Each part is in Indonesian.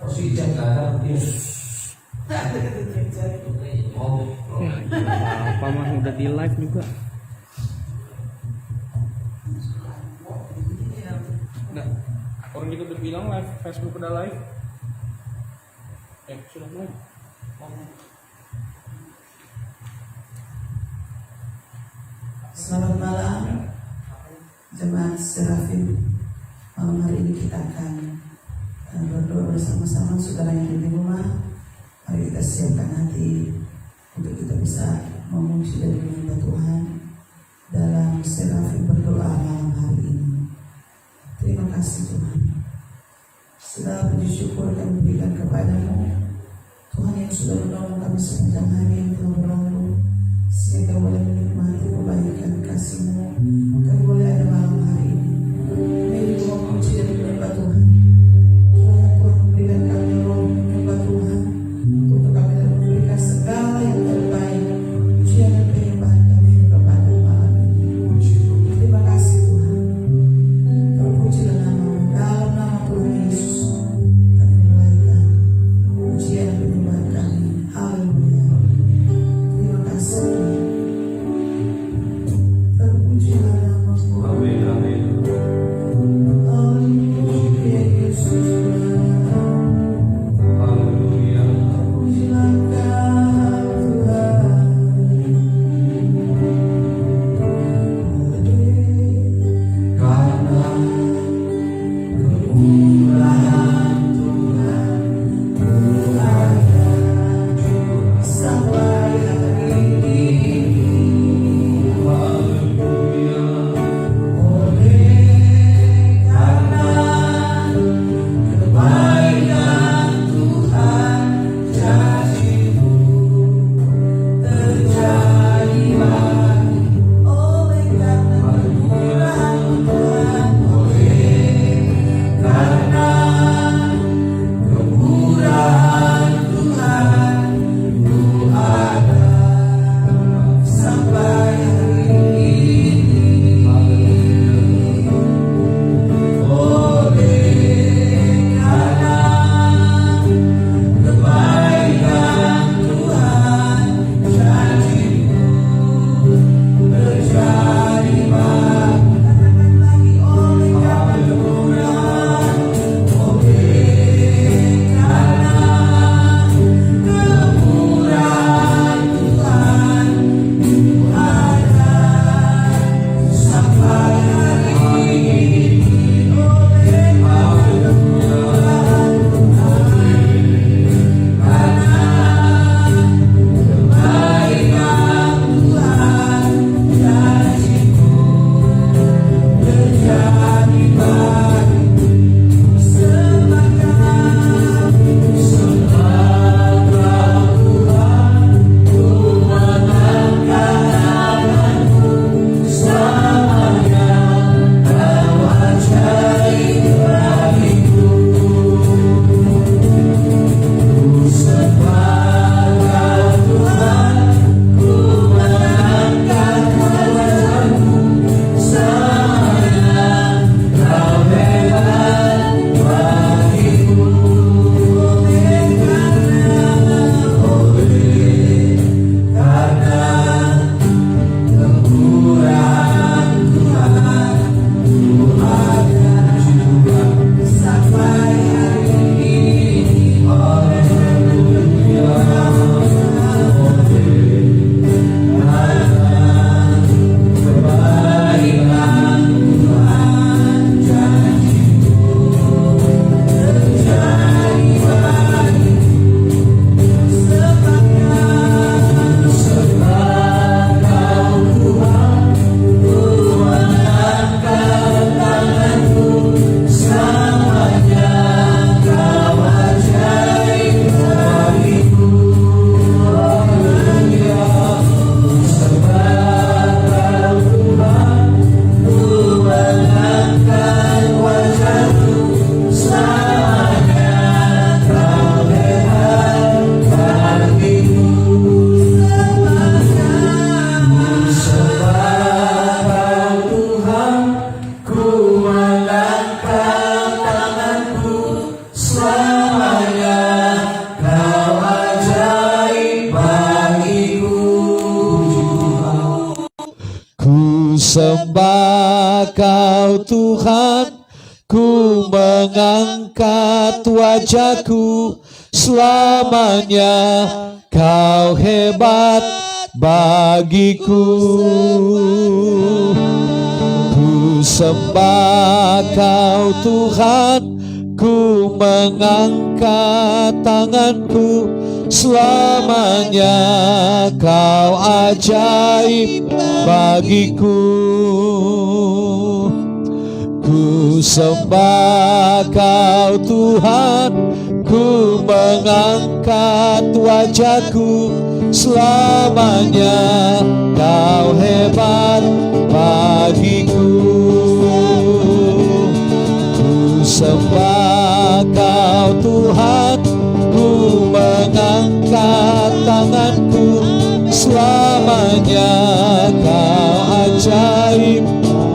si Ijang nggak ada mungkin. Oh, Ya, apa mah udah di live juga. Nah, orang juga udah bilang live, Facebook udah live. Sudah live. Selamat malam jemaat Serafim. Malam hari ini kita akan berdoa bersama-sama. Saudara yang di rumah, mari kita siapkan hati untuk kita bisa memuji dan menyembah Tuhan dalam Serafim berdoa malam hari ini. Terima kasih Tuhan. Segala puji syukur kami berikan kepadamu, Tuhan yang sudah menolong kami sepanjang hari yang telah berlalu, sehingga boleh menikmati kebaikan kasih-Mu. Kami boleh ada malam hari ini. Mari kita memuji dan menyembah Tuhan. Tuhan memberikan kami roh menyembah Tuhan, untuk kami dapat memberikan segala yang terbaik. Pujian dan penyembahan kami kepada malam ini. Terima kasih Tuhan. Terpujilah nama-Mu. Dalam nama Tuhan Yesus kami mulaikan pujian dan penyembahan kami. Haleluya. Terima kasih Tuhan. Terpujilah nama-Mu. ku mengangkat wajahku selamanya. Kau hebat bagiku. Ku sembah Kau Tuhan, ku mengangkat tanganku selamanya. Kau ajaib bagiku. Ku sembah Kau Tuhan, ku mengangkat wajahku selamanya. Kau hebat bagiku. Ku sembah Kau Tuhan, ku mengangkat tanganku selamanya. Kau ajaib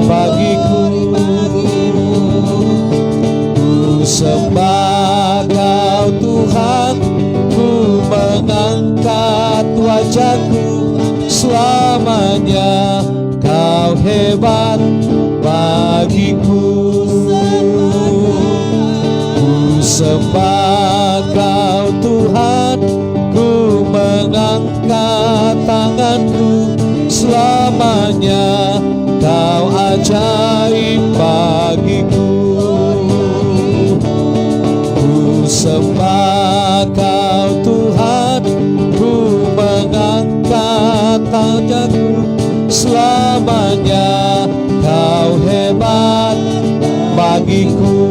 bagiku. Ku sembah Kau Tuhan, ku mengangkat wajahku selamanya. Kau hebat bagiku. Ku sembah Kau Tuhan, ku mengangkat tanganku selamanya. Kau ajaib bagiku. Ku sembah Kau Tuhan, ku mengangkat tanganku selamanya. Kau hebat bagiku.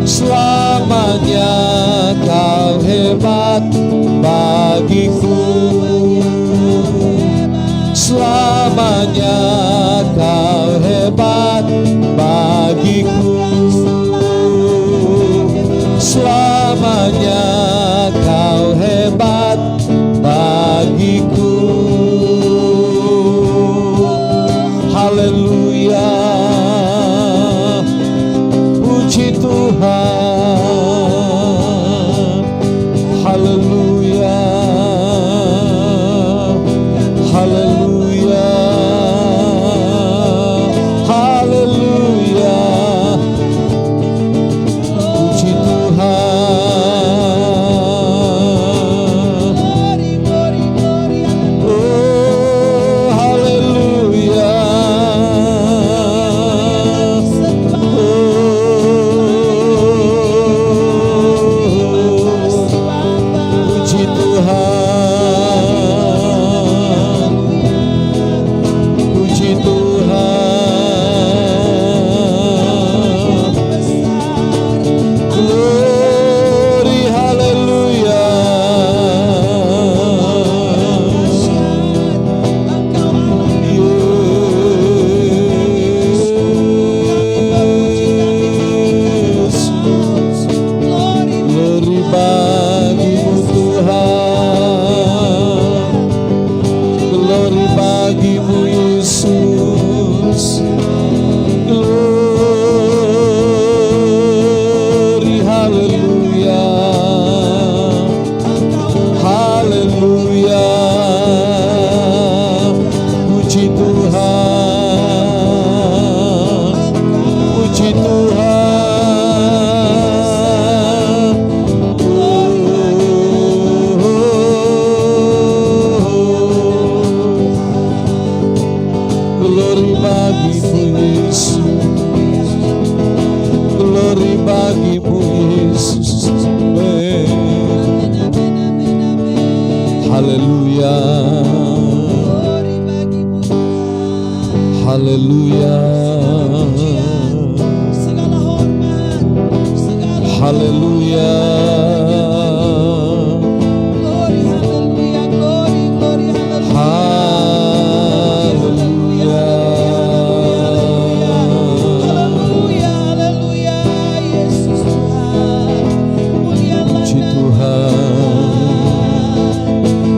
Selamanya Kau hebat bagiku. Selamanya Kau hebat bagiku. Selamanya Kau hebat bagiku. Haleluya, puji Tuhan. Haleluya, haleluya, haleluya, puji Tuhan. Oh, haleluya. Puji Tuhan, puji Tuhan. Glory, hallelujah. Yes. Glory bagimu Tuhan. Glory bagimu Yesus. Glory, haleluya. Haleluya. Puji Tuhan. Puji Tuhan. Glory bagimu Yesus. Glory bagimu Yesus. Haleluya. Haleluya. Haleluya. Haleluya. Puji Tuhan.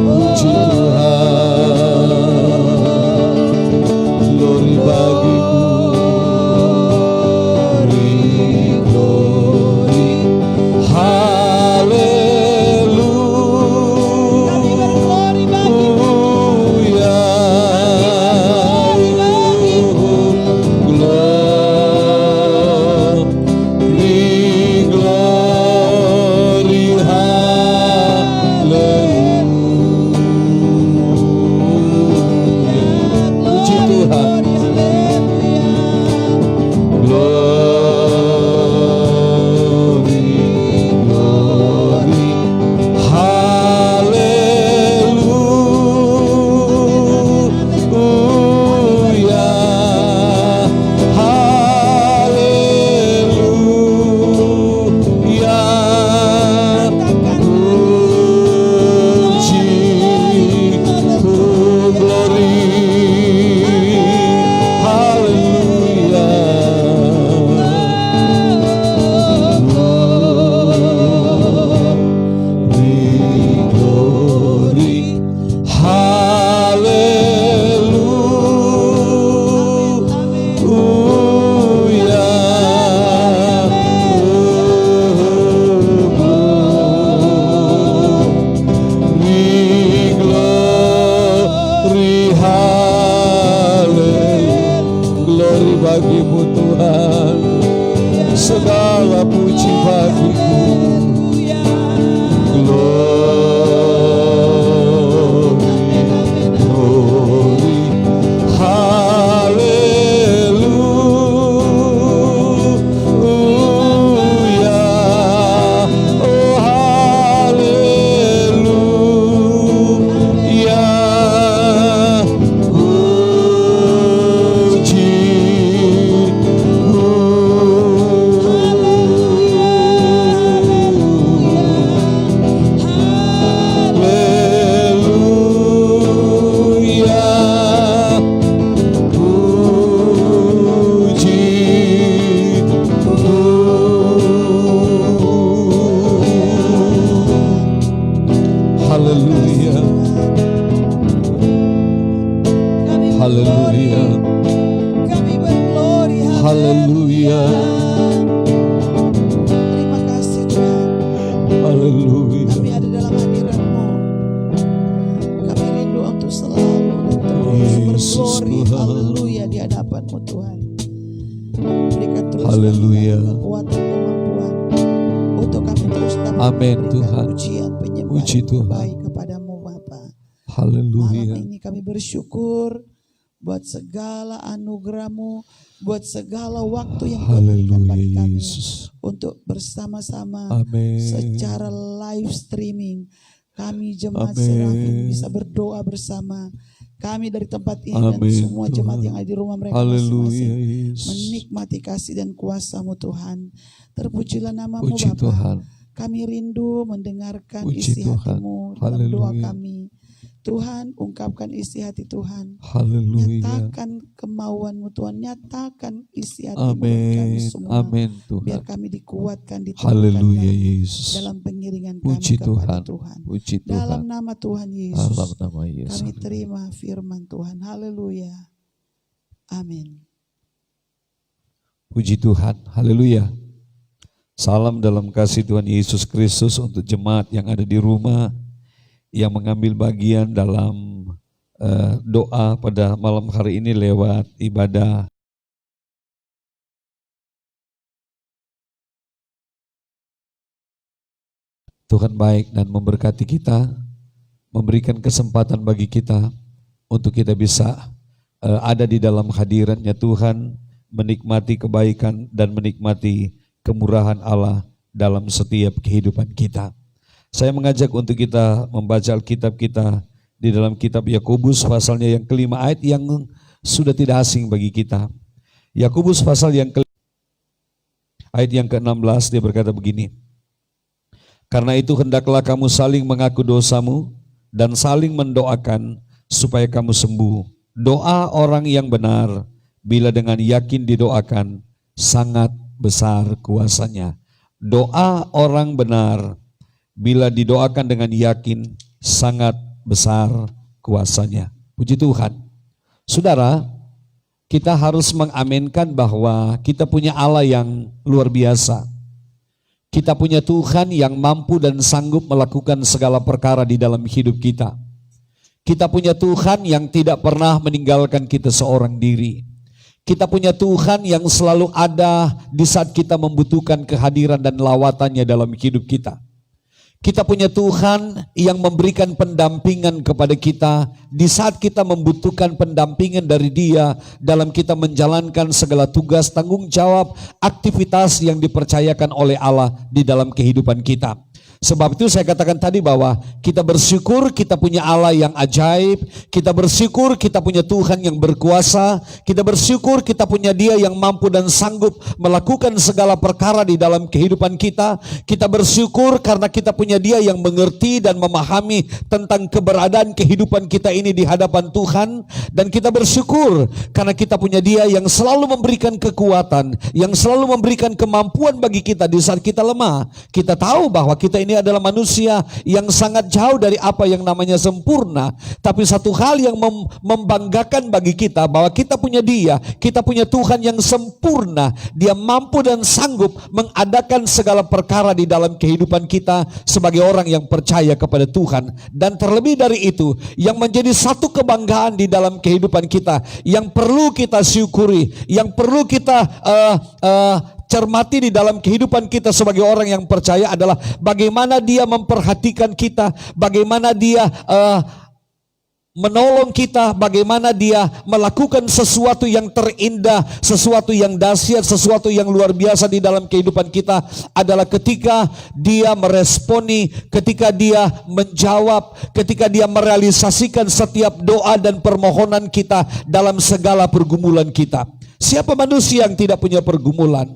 Puji Tuhan. Glory bagimu. Glory, glory. segala puji bagimu. Glory, glory, hallelujah, oh hallelujah, hallelujah, hallelujah, Kami berglori, hallelujah, Terima kasih Tuhan. hallelujah. Kami ada dalam hadirat-Mu. Kami rindu untuk selalu dan terus Yesus berglori, Tuhan. haleluya, di hadapan-Mu Tuhan. Berikan terus Haleluya. kekuatan, kemampuan untuk kami terus dapat Amin, memberikan Tuhan. pujian, penyembahan Puji yang Tuhan. terbaik kepadamu Bapa. Haleluya. Malam ini kami bersyukur buat segala anugerah-Mu, buat segala waktu yang Kau berikan Haleluya pada kami Yesus. untuk bersama-sama Amin. secara live streaming. Kami jemaat Amin. Serafim bisa berdoa bersama. Kami dari tempat ini dan Amin, semua jemaat Tuhan. yang ada di rumah mereka Haleluya masing-masing Yesus. menikmati kasih dan kuasa-Mu Tuhan. Terpujilah nama-Mu Puji Bapa. Tuhan. Kami rindu mendengarkan Puji isi Tuhan. hati-Mu dalam doa Haleluya. kami. Tuhan, ungkapkan isi hati Tuhan. Haleluya. Nyatakan kemauan-Mu Tuhan. Nyatakan isi hati-Mu bagi kami Amin. semua. Amin Biar Tuhan. kami dikuatkan, Haleluya diteguhkan Yesus. dalam pengiringan Puji kami kepada Tuhan. Tuhan. Puji Dalam Tuhan. nama Tuhan Dalam Yesus, nama Yesus. kami terima firman Tuhan. Haleluya. Amin. Puji Tuhan. Haleluya. Salam dalam kasih Tuhan Yesus Kristus untuk jemaat yang ada di rumah, yang mengambil bagian dalam doa pada malam hari ini lewat ibadah. Tuhan baik dan memberkati kita, memberikan kesempatan bagi kita untuk kita bisa ada di dalam hadiratnya Tuhan, menikmati kebaikan dan menikmati kemurahan Allah dalam setiap kehidupan kita. Saya mengajak untuk kita membaca Alkitab kita di dalam kitab Yakobus pasalnya yang kelima, ayat yang sudah tidak asing bagi kita. Yakobus pasal yang kelima, ayat yang ke-16, dia berkata begini. Karena itu hendaklah kamu saling mengaku dosamu dan saling mendoakan supaya kamu sembuh. Doa orang yang benar bila dengan yakin didoakan sangat besar kuasanya. Doa orang benar bila didoakan dengan yakin sangat besar kuasanya. Puji Tuhan. Saudara, kita harus mengaminkan bahwa kita punya Allah yang luar biasa. Kita punya Tuhan yang mampu dan sanggup melakukan segala perkara di dalam hidup kita. Kita punya Tuhan yang tidak pernah meninggalkan kita seorang diri. Kita punya Tuhan yang selalu ada di saat kita membutuhkan kehadiran dan lawatannya dalam hidup kita. Kita punya Tuhan yang memberikan pendampingan kepada kita di saat kita membutuhkan pendampingan dari Dia dalam kita menjalankan segala tugas, tanggung jawab, aktivitas yang dipercayakan oleh Allah di dalam kehidupan kita. Sebab itu saya katakan tadi bahwa kita bersyukur kita punya Allah yang ajaib, kita bersyukur kita punya Tuhan yang berkuasa, kita bersyukur kita punya Dia yang mampu dan sanggup melakukan segala perkara di dalam kehidupan kita. Kita bersyukur karena kita punya Dia yang mengerti dan memahami tentang keberadaan kehidupan kita ini di hadapan Tuhan. Dan kita bersyukur karena kita punya Dia yang selalu memberikan kekuatan, yang selalu memberikan kemampuan bagi kita di saat kita lemah. Kita tahu bahwa kita ini adalah manusia yang sangat jauh dari apa yang namanya sempurna. Tapi satu hal yang membanggakan bagi kita bahwa kita punya Dia, kita punya Tuhan yang sempurna. Dia mampu dan sanggup mengadakan segala perkara di dalam kehidupan kita sebagai orang yang percaya kepada Tuhan. Dan terlebih dari itu, yang menjadi satu kebanggaan di dalam kehidupan kita, yang perlu kita syukuri, yang perlu kita cermati di dalam kehidupan kita sebagai orang yang percaya adalah bagaimana dia memperhatikan kita, bagaimana dia menolong kita, bagaimana dia melakukan sesuatu yang terindah, sesuatu yang dahsyat, sesuatu yang luar biasa di dalam kehidupan kita adalah ketika dia meresponi, ketika dia menjawab, ketika dia merealisasikan setiap doa dan permohonan kita dalam segala pergumulan kita. Siapa manusia yang tidak punya pergumulan?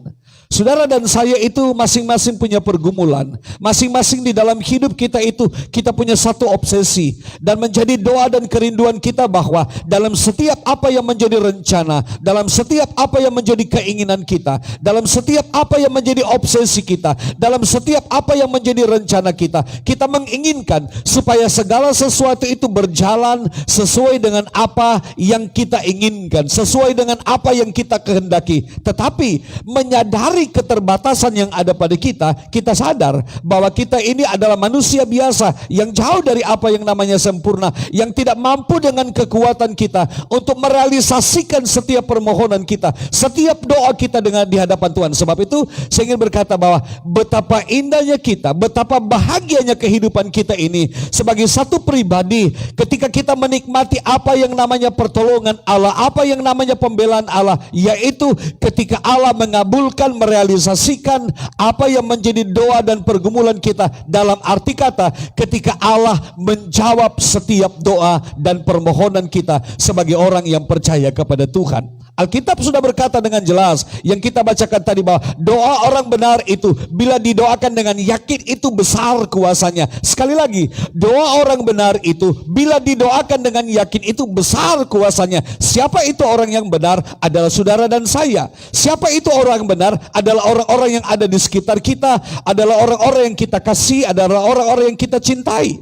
Saudara dan saya itu masing-masing punya pergumulan. Masing-masing di dalam hidup kita itu kita punya satu obsesi. Dan menjadi doa dan kerinduan kita bahwa dalam setiap apa yang menjadi rencana, dalam setiap apa yang menjadi keinginan kita, dalam setiap apa yang menjadi obsesi kita, dalam setiap apa yang menjadi rencana kita, kita menginginkan supaya segala sesuatu itu berjalan sesuai dengan apa yang kita inginkan, sesuai dengan apa yang kita kehendaki. Tetapi menyadari keterbatasan yang ada pada kita, kita sadar bahwa kita ini adalah manusia biasa yang jauh dari apa yang namanya sempurna, yang tidak mampu dengan kekuatan kita untuk merealisasikan setiap permohonan kita, setiap doa kita dengan di hadapan Tuhan. Sebab itu saya ingin berkata bahwa betapa indahnya kita, betapa bahagianya kehidupan kita ini sebagai satu pribadi ketika kita menikmati apa yang namanya pertolongan Allah, apa yang namanya pembelaan Allah, yaitu ketika Allah mengabulkan, merealisasikan apa yang menjadi doa dan pergumulan kita. Dalam arti kata, ketika Allah menjawab setiap doa dan permohonan kita sebagai orang yang percaya kepada Tuhan. Alkitab sudah berkata dengan jelas yang kita bacakan tadi bahwa doa orang benar itu bila didoakan dengan yakin itu besar kuasanya. Sekali lagi, doa orang benar itu bila didoakan dengan yakin itu besar kuasanya. Siapa itu orang yang benar? Adalah saudara dan saya. Siapa itu orang benar? Adalah orang-orang yang ada di sekitar kita, adalah orang-orang yang kita kasih, adalah orang-orang yang kita cintai.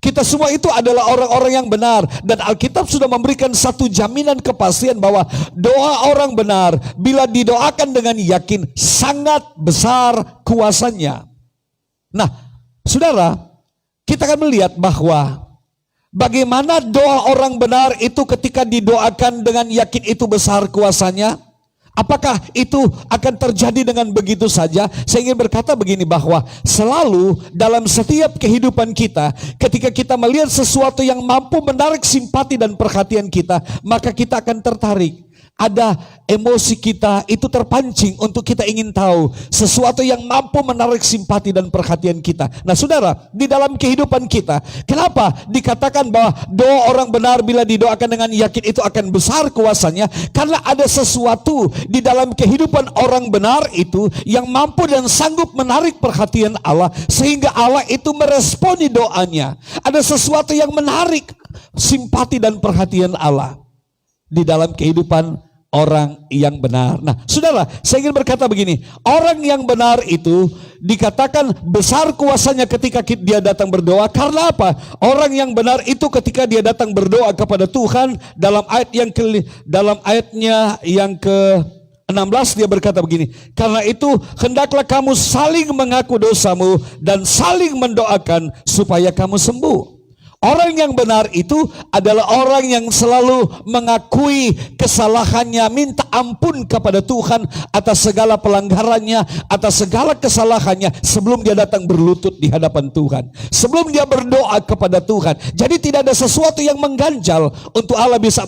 Kita semua itu adalah orang-orang yang benar. Dan Alkitab sudah memberikan satu jaminan kepastian bahwa doa orang benar bila didoakan dengan yakin sangat besar kuasanya. Nah, saudara, kita akan melihat bahwa bagaimana doa orang benar itu ketika didoakan dengan yakin itu besar kuasanya. Apakah itu akan terjadi dengan begitu saja? Saya ingin berkata begini bahwa selalu dalam setiap kehidupan kita, ketika kita melihat sesuatu yang mampu menarik simpati dan perhatian kita, maka kita akan tertarik. Ada emosi kita itu terpancing untuk kita ingin tahu sesuatu yang mampu menarik simpati dan perhatian kita. Nah saudara, di dalam kehidupan kita, kenapa dikatakan bahwa doa orang benar bila didoakan dengan yakin itu akan besar kuasanya? Karena ada sesuatu di dalam kehidupan orang benar itu yang mampu dan sanggup menarik perhatian Allah, sehingga Allah itu meresponi doanya. Ada sesuatu yang menarik simpati dan perhatian Allah di dalam kehidupan orang yang benar. Nah, saudara, saya ingin berkata begini, orang yang benar itu dikatakan besar kuasanya ketika dia datang berdoa. Karena apa? Orang yang benar itu ketika dia datang berdoa kepada Tuhan, dalam ayatnya yang ke-16 dia berkata begini, karena itu hendaklah kamu saling mengaku dosamu dan saling mendoakan supaya kamu sembuh. Orang yang benar itu adalah orang yang selalu mengakui kesalahannya, minta ampun kepada Tuhan atas segala pelanggarannya, atas segala kesalahannya sebelum dia datang berlutut di hadapan Tuhan, sebelum dia berdoa kepada Tuhan. Jadi tidak ada sesuatu yang mengganjal untuk Allah bisa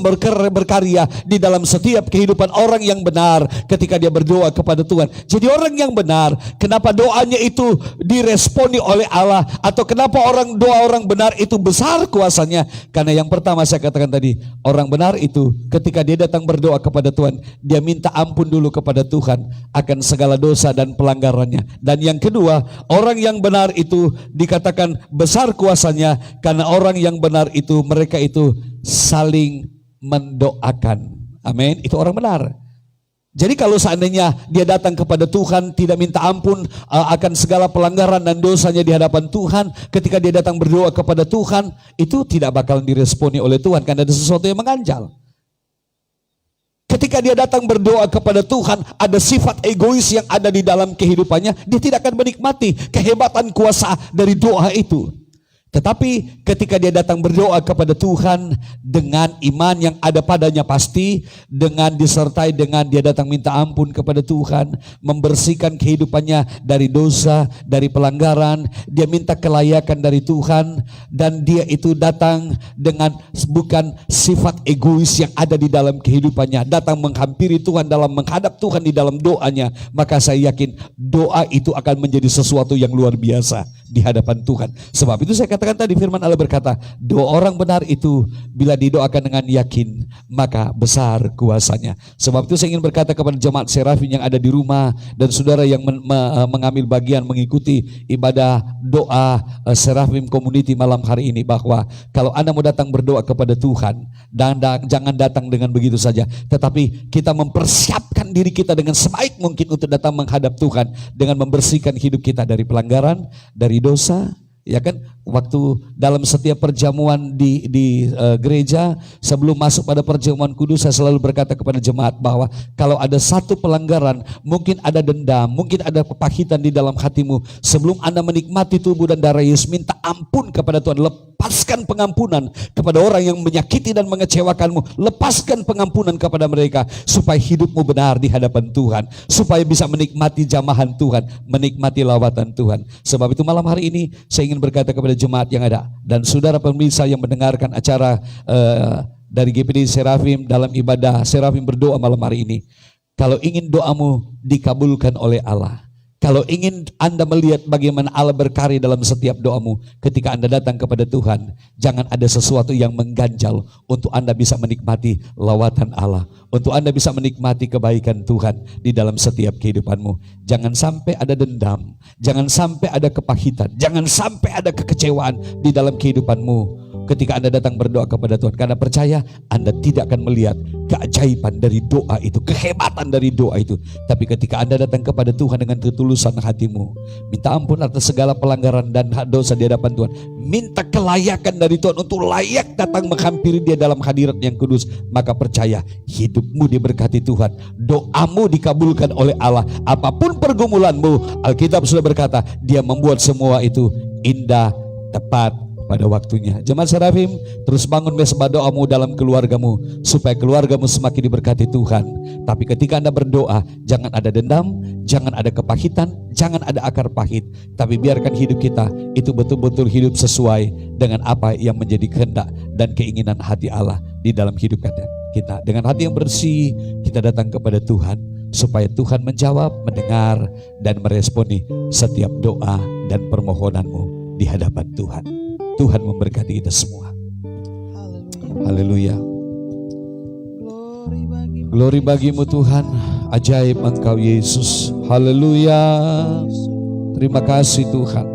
berkarya di dalam setiap kehidupan orang yang benar ketika dia berdoa kepada Tuhan. Jadi orang yang benar, kenapa doanya itu diresponi oleh Allah, atau kenapa doa orang benar itu besar kuasanya? Karena yang pertama saya katakan tadi, orang benar itu ketika dia datang berdoa kepada Tuhan, dia minta ampun dulu kepada Tuhan akan segala dosa dan pelanggarannya. Dan yang kedua, orang yang benar itu dikatakan besar kuasanya karena orang yang benar itu, mereka itu saling mendoakan. Amin. Itu orang benar. Jadi kalau seandainya dia datang kepada Tuhan tidak minta ampun akan segala pelanggaran dan dosanya di hadapan Tuhan, ketika dia datang berdoa kepada Tuhan, itu tidak bakal diresponi oleh Tuhan karena ada sesuatu yang mengganjal. Ketika dia datang berdoa kepada Tuhan, ada sifat egois yang ada di dalam kehidupannya, dia tidak akan menikmati kehebatan kuasa dari doa itu. Tetapi ketika dia datang berdoa kepada Tuhan dengan iman yang ada padanya pasti, dengan disertai dengan dia datang minta ampun kepada Tuhan, membersihkan kehidupannya dari dosa, dari pelanggaran, dia minta kelayakan dari Tuhan, dan dia itu datang dengan bukan sifat egois yang ada di dalam kehidupannya, datang menghampiri Tuhan dalam menghadap Tuhan di dalam doanya, maka saya yakin doa itu akan menjadi sesuatu yang luar biasa di hadapan Tuhan. Sebab itu saya katakan tadi, firman Allah berkata, doa orang benar itu bila didoakan dengan yakin, maka besar kuasanya. Sebab itu saya ingin berkata kepada jemaat Serafim yang ada di rumah dan saudara yang mengambil bagian mengikuti ibadah doa Serafim Community malam hari ini, bahwa kalau Anda mau datang berdoa kepada Tuhan, dan jangan datang dengan begitu saja, tetapi kita mempersiapkan diri kita dengan sebaik mungkin untuk datang menghadap Tuhan dengan membersihkan hidup kita dari pelanggaran, dari dosa, ya kan? Waktu dalam setiap perjamuan di gereja, sebelum masuk pada perjamuan kudus, saya selalu berkata kepada jemaat bahwa kalau ada satu pelanggaran, mungkin ada dendam, mungkin ada kepahitan di dalam hatimu, sebelum Anda menikmati tubuh dan darah Yesus, minta ampun kepada Tuhan. Lepaskan pengampunan kepada orang yang menyakiti dan mengecewakanmu. Lepaskan pengampunan kepada mereka, supaya hidupmu benar di hadapan Tuhan, supaya bisa menikmati jamahan Tuhan, menikmati lawatan Tuhan. Sebab itu malam hari ini saya ingin berkata kepada jemaat yang ada dan saudara pemirsa yang mendengarkan acara dari GPD Serafim dalam ibadah Serafim berdoa malam hari ini, kalau ingin doamu dikabulkan oleh Allah, kalau ingin Anda melihat bagaimana Allah berkarya dalam setiap doamu, ketika Anda datang kepada Tuhan, jangan ada sesuatu yang mengganjal untuk Anda bisa menikmati lawatan Allah, untuk Anda bisa menikmati kebaikan Tuhan di dalam setiap kehidupanmu. Jangan sampai ada dendam, jangan sampai ada kepahitan, jangan sampai ada kekecewaan di dalam kehidupanmu ketika Anda datang berdoa kepada Tuhan, karena percaya Anda tidak akan melihat keajaiban dari doa itu, kehebatan dari doa itu. Tapi ketika Anda datang kepada Tuhan dengan ketulusan hatimu, minta ampun atas segala pelanggaran dan dosa di hadapan Tuhan, minta kelayakan dari Tuhan untuk layak datang menghampiri Dia dalam hadirat yang kudus, maka percaya hidupmu diberkati Tuhan, doamu dikabulkan oleh Allah. Apapun pergumulanmu, Alkitab sudah berkata, Dia membuat semua itu indah, tepat pada waktunya. Jemaat Serafim, terus bangun mesbah doamu dalam keluargamu, supaya keluargamu semakin diberkati Tuhan. Tapi ketika Anda berdoa, jangan ada dendam, jangan ada kepahitan, jangan ada akar pahit, tapi biarkan hidup kita itu betul-betul hidup sesuai dengan apa yang menjadi kehendak dan keinginan hati Allah di dalam hidup kita. Dengan hati yang bersih, kita datang kepada Tuhan, supaya Tuhan menjawab, mendengar, dan meresponi setiap doa dan permohonanmu di hadapan Tuhan. Tuhan memberkati kita semua. Haleluya. Glory bagimu Tuhan, ajaib Engkau Yesus. Haleluya. Terima kasih Tuhan.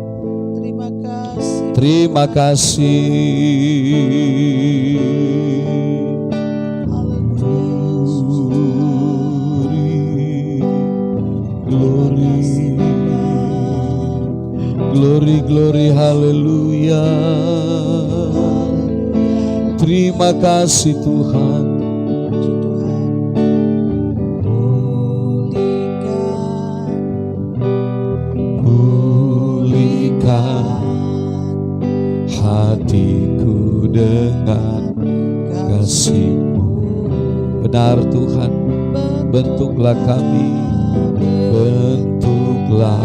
Terima kasih. Glory, glory, haleluya. Terima kasih Tuhan. Pulihkan hatiku dengan kasih-Mu. Benar Tuhan, bentuklah kami, bentuklah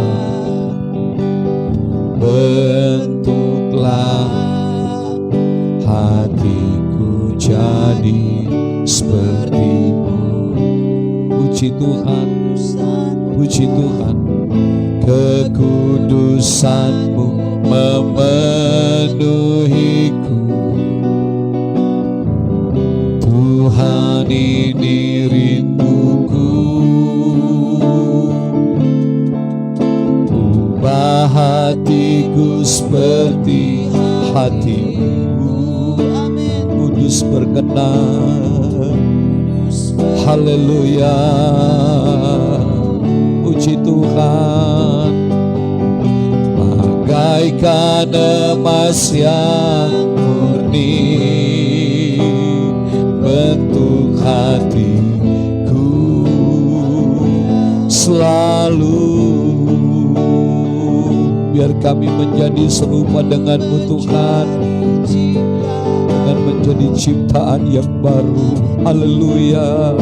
hatiku jadi seperti-Mu. Puji Tuhan, puji Tuhan, kekudusan-Mu memenuhiku. Tuhan, ini rinduku, ubah hatiku seperti hati-Mu. Kudus berkenan. Haleluya. Puji Tuhan. Bagaikan emas yang murni, bentuk hatiku selalu Biar kami menjadi serupa denganmu Tuhan, dengan menjadi ciptaan yang baru. Haleluya.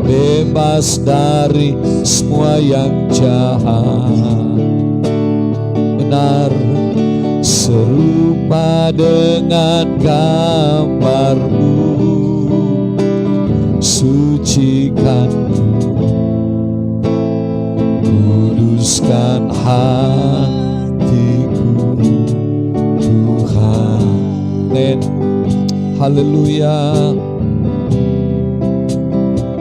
Bebas dari semua yang jahat. Benar, serupa dengan gambarmu. Sucikanku, kuduskan hatiku Tuhan. Amin. Haleluya.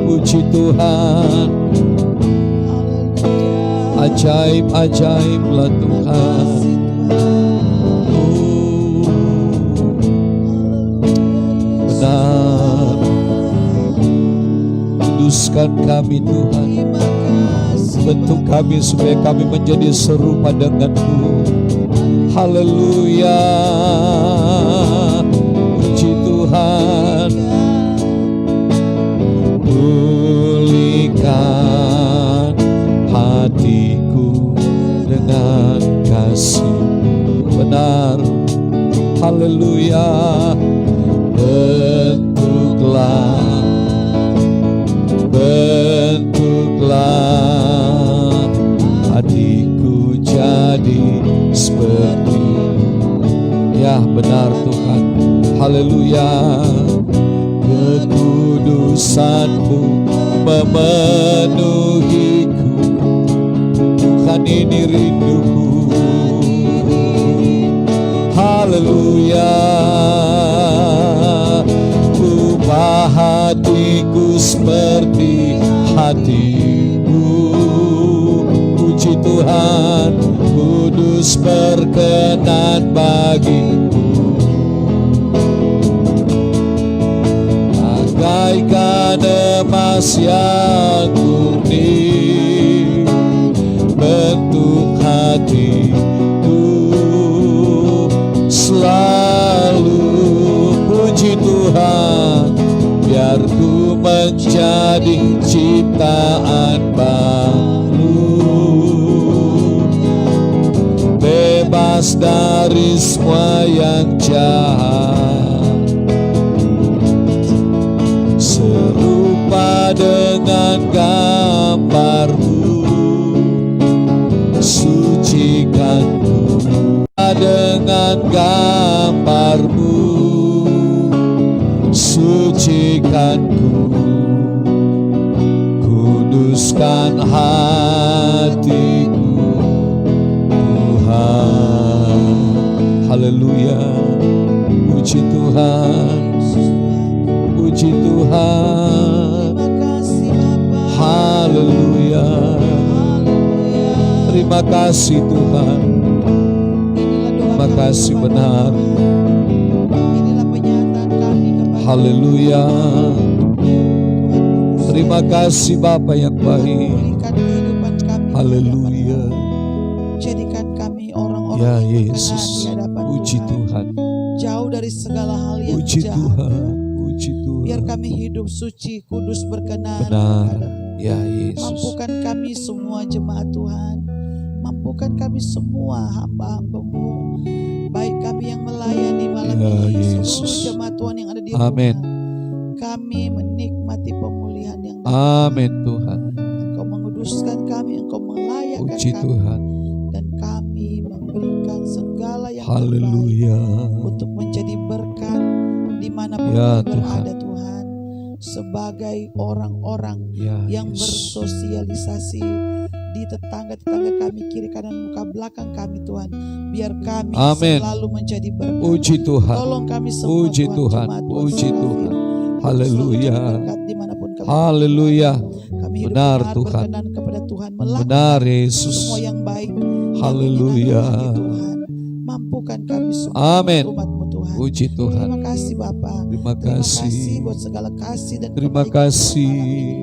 Puji Tuhan. Ajaib-ajaiblah Tuhan. Benar. Kuduskan kami Tuhan. Bentuk kami supaya kami menjadi serupa denganmu. Haleluya. Puji Tuhan. Pulihkan hatiku dengan kasih. Benar. Haleluya. Bentuklah hatiku jadi seperti. Ya benar Tuhan. Haleluya. Kekudusanmu memenuhiku. Tuhan, ini rinduku. Haleluya. Ubah hatiku seperti hatimu. Puji Tuhan. Kudus berkenan bagimu. Bagaikan emas yang murni, bentuk hatiku selalu. Puji Tuhan. Biar ku menjadi ciptaan baru, bebas dari semua yang jahat, serupa dengan gambarmu. Sucikanku dengan gambarmu. Sucikanku, kuduskan hatiku Tuhan. Haleluya. Puji Tuhan. Puji Tuhan. Haleluya. Terima kasih Tuhan. Terima kasih benar. Haleluya. Terima kasih Bapa yang baik. Haleluya. Jadikan kami orang-orang Ya yang Yesus. berkenan di hadapan Puji Tuhan. Tuhan. Jauh dari segala hal yang Puji jahat. Tuhan. Puji Tuhan. Biar kami hidup suci, kudus, berkenan. Benar. kepadamu. Ya Yesus. Mampukan kami semua jemaat Tuhan. Mampukan kami semua hamba-hamba-Mu. Baik kami yang melayani malam Ya ini, Yesus. seluruh jemaat Tuhan yang ada di Amin. rumah. Kami menikmati pemulihan yang Amin Tuhan. Engkau menguduskan kami, Engkau melayakkan Puji kami, Tuhan. dan kami memberikan segala yang terbaik Haleluya. untuk menjadi berkat dimanapun Ya, kami berada Tuhan, sebagai orang-orang Ya yang Yesus. bersosialisasi di tetangga-tetangga kami, kiri kanan muka belakang kami Tuhan. Biar kami Amin. selalu menjadi berkat. Puji Tuhan. Tolong kami semua Puji Tuhan. jemaat Puji Serafim, Tuhan. untuk Haleluya. selalu jadi berkat dimanapun kami Haleluya. kami hidup Benar, benar, Tuhan. berkenan kepada Tuhan, melakukan Benar Yesus. semua yang baik, yang Haleluya. menyenangkan hati Tuhan. Mampukan kami semua Amin. umat-Mu Tuhan. Puji Tuhan. Terima kasih Bapa. Terima Terima kasih kasih. buat segala kasih dan Terima kebaikan kasih. malam ini.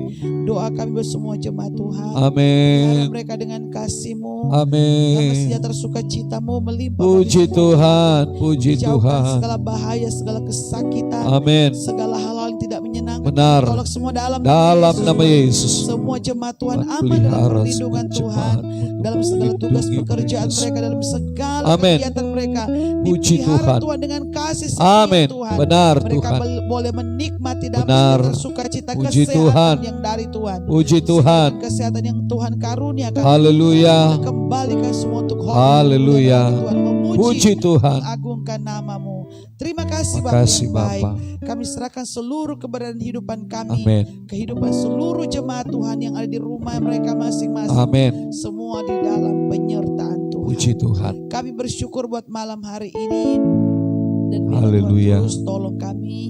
Doa kami buat semua jemaat Tuhan. Amin. Pelihara mereka dengan kasih-Mu. Damai Amin. sejahtera sukacita-Mu melimpah Puji bagi semua. Tuhan. Puji Jauhkan Tuhan. segala bahaya, segala kesakitan, Amin. segala hal-hal yang tidak menyenangkan Benar. Tolong semua dalam Nama Yesus. Semua jemaat Tuhan Tuhan aman dalam pelihara perlindungan semua Tuhan, jemaat-Mu, dalam segala tugas lindungi pekerjaan mereka mereka, dalam segala Amin. kegiatan mereka. Puji Dipelihara Tuhan. Tuhan dengan kasih Amin. setia Tuhan. Benar Mereka Tuhan. boleh menikmati damai Benar. sejahtera, sukacita, Puji kesehatan Tuhan. yang dari Tuhan. Puji Tuhan. Dengan kesehatan yang Tuhan karuniakan. Haleluya. Kita kembalikan semua untuk Haleluya. Tuhan, memuji, Puji Tuhan. mengagungkan nama-Mu. Terima kasih Terima Bapa kasih yang baik. Bapa. Kami serahkan seluruh keberadaan hidupan kami, Amin. kehidupan seluruh jemaat Tuhan yang ada di rumah mereka masing-masing. Amin. Semua di dalam penyertaan Tuhan. Puji Tuhan. Kami bersyukur buat malam hari ini. Dan biarlah Haleluya. Tuhan terus tolong kami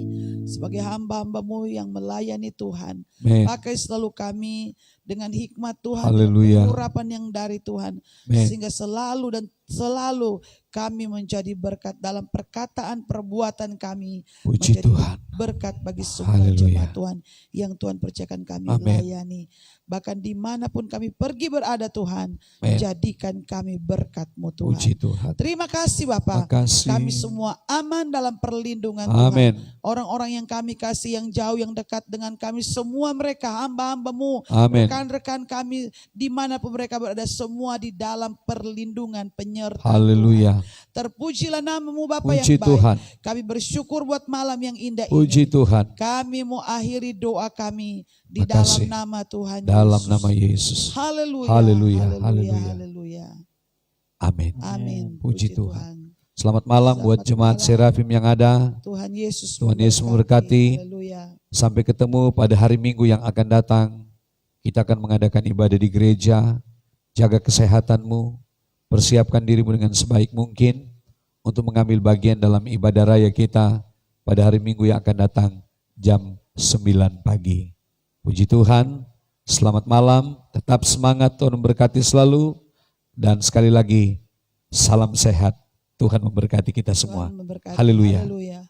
sebagai hamba-hamba-Mu yang melayani Tuhan. Amin. Pakai selalu kami dengan hikmat Tuhan, Haleluya. urapan yang dari Tuhan. Amin. Sehingga selalu kami menjadi berkat dalam perkataan perbuatan kami. Puji Menjadi Tuhan. berkat bagi semua Haleluya. jemaat Tuhan yang Tuhan percayakan kami Amin. layani. Bahkan dimanapun kami pergi berada Tuhan, Amin. jadikan kami berkat-Mu Tuhan. Puji Tuhan. Terima kasih Bapak. Makasih. Kami semua aman dalam perlindungan Amin. Tuhan. Orang-orang yang kami kasih, yang jauh, yang dekat dengan kami, semua mereka hamba-hamba-Mu, Amin. rekan-rekan kami, dimanapun mereka berada, semua di dalam perlindungan penyertaan Haleluya. Tuhan. Terpujilah nama-Mu Bapa Puji yang baik. Tuhan. Kami bersyukur buat malam yang indah Puji ini. Tuhan. Kami mau akhiri doa kami di Makasih. dalam nama Tuhan Dalam Yesus. nama Yesus. Haleluya. Haleluya. Haleluya. Haleluya. Haleluya. Amin. Amin. Puji Tuhan. Selamat malam buat Selamat jemaat malam. Serafim yang ada. Tuhan Yesus Tuhan Yesus memberkati. Haleluya. Sampai ketemu pada hari Minggu yang akan datang. Kita akan mengadakan ibadah di gereja. Jaga kesehatanmu. Persiapkan dirimu dengan sebaik mungkin untuk mengambil bagian dalam ibadah raya kita pada hari Minggu yang akan datang jam 9 pagi. Puji Tuhan. Selamat malam. Tetap semangat. Tuhan memberkati selalu. Dan sekali lagi salam sehat. Tuhan memberkati kita semua. Tuhan memberkati. Haleluya. Haleluya.